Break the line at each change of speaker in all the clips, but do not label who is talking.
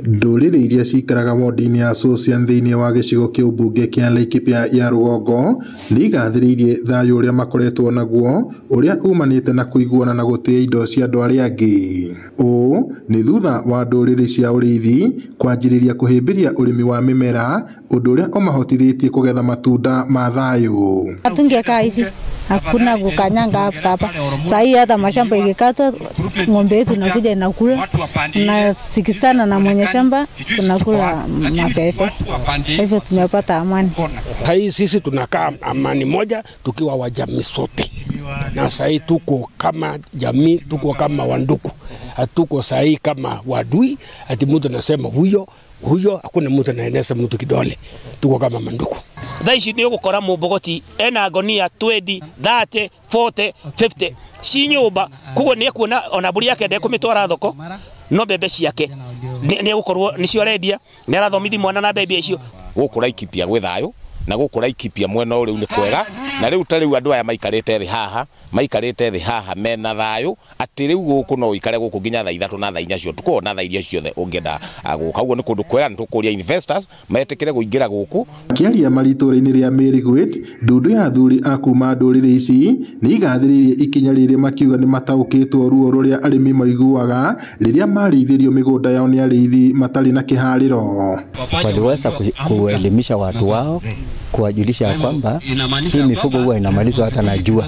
Ndũrĩrĩ iria cikaraga wodi-inĩ ya Social thĩinĩ wa gĩcigo kĩa ũmbunge kĩa Laikipia ya rũgongo nĩ igathĩrĩirie thayũ ũrĩa makoretwo naguo ũrĩa umanĩte na kũiguana na gũtĩa indo cia andũ arĩa angĩ. Ũũ nĩ thutha wa ndũrĩrĩ cia ũrĩithi kwanjĩrĩria kũhĩmbĩria ũrĩmi wa mĩmera, ũndũ ũrĩa ũmahotithĩtie kũgetha matunda ma thayũ.
Tungekaa hivi hakuna kukanyanga hapa. Sahi hata mashamba ikikata ng'ombe yetu inakuja inakula na sikisana na mwenye shamba tunakula mapepe. Hivyo tumepata amani.
Hai sisi tunakaa amani moja tukiwa wajamii sote. Na sahi tuko kama jamii, tuko kama wanduku. Hatuko sahi kama wadui, ati mtu anasema huyo hakuna mtu anaeneza mtu kidole. Tuko kama manduku.
Thaici nĩ ũgũkora mũmbogoti ena ngonia 20, 30, 40, 50 ci nyũmba, koguo nĩ ekuona ona mbũri yake ndekũmĩtwara thoko, no mbembe ciake nĩ egũkorwo nĩcio arendia, nĩ arathomithia mwana na mbembe icio.
Gũkũ Laikipia gwĩ thayũ na gũkũ Laikipia mwena ũrĩa nĩ kwega, na rĩu ta rĩu andũ aya maikarĩte thĩ haha mena thayũ, atĩ rĩu gũkũ no ikare gũkũ nginya thaa 3 na thaa 4 cio tuko na thaa iria ciothe ũngĩenda gũka. Ũguo nĩ kũndũ kwega, nĩ tũkũria investors metĩkĩre kũingĩra gũkũ.
Akĩaria marĩtũra-inĩ rĩa Marigate, ndundu ya athuri a kuma ndũrĩrĩ ici nĩ igathĩrĩirie ikinya rĩrĩ makiuga nĩ mataũkĩtwo ruo rũrĩa arĩmi maiguaga rĩrĩa marĩithĩrio mĩgũnda yao nĩ arĩithi matarĩ na kĩharĩro.
Waliweza kuelimisha watu wao, kuwajulisha kwamba hii mifugo huwa inamalizwa hata na jua.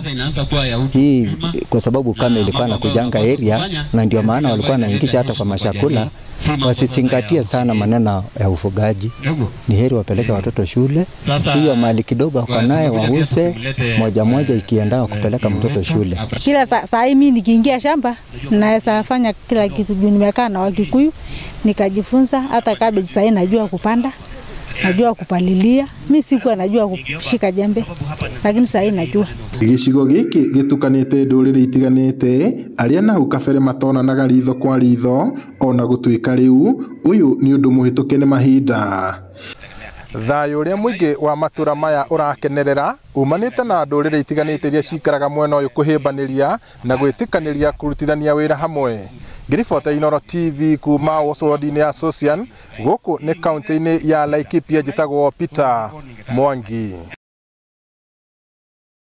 Hii kwa sababu kama ilikuwa na kujanga area, na ndio maana walikuwa wanaingisha hata kwa mashakula. Wasizingatie sana maneno ya ufugaji. Ni heri wapeleke watoto shule. Hiyo mali kidogo kwa naye wauze moja ikienda kupeleka mtoto shule.
Kila saa hii mimi nikiingia shamba naweza fanya kila kitu. Nimekaa na Wakikuyu nikajifunza, hata cabbage sasa najua kupanda, najua kupalilia. Mimi sikuwa najua kushika jembe, lakini sasa najua.
Gĩcigo gĩkĩ gĩtukanĩte ndũrĩrĩ itiganĩte, arĩa nahau kabere matonanaga ritho kwa ritho, ona gũtuĩka rĩu ũyũ nĩ ũndũ mũhĩtũke nĩ mahinda. Thayũ ũrĩa mũingĩ wa matũra maya ũrakenerera umanĩte na ndũrĩrĩ itiganĩte iria cikaraga mwena ũyũ kũhĩmbanĩria na gwĩtĩkanĩria kũrutithania wĩra hamwe. Ngiribota Inooro TV kuma wodi-inĩ ya Social, gũkũ nĩ kaunti-inĩ ya Laikipia, njĩtagwo Peter Mwangi.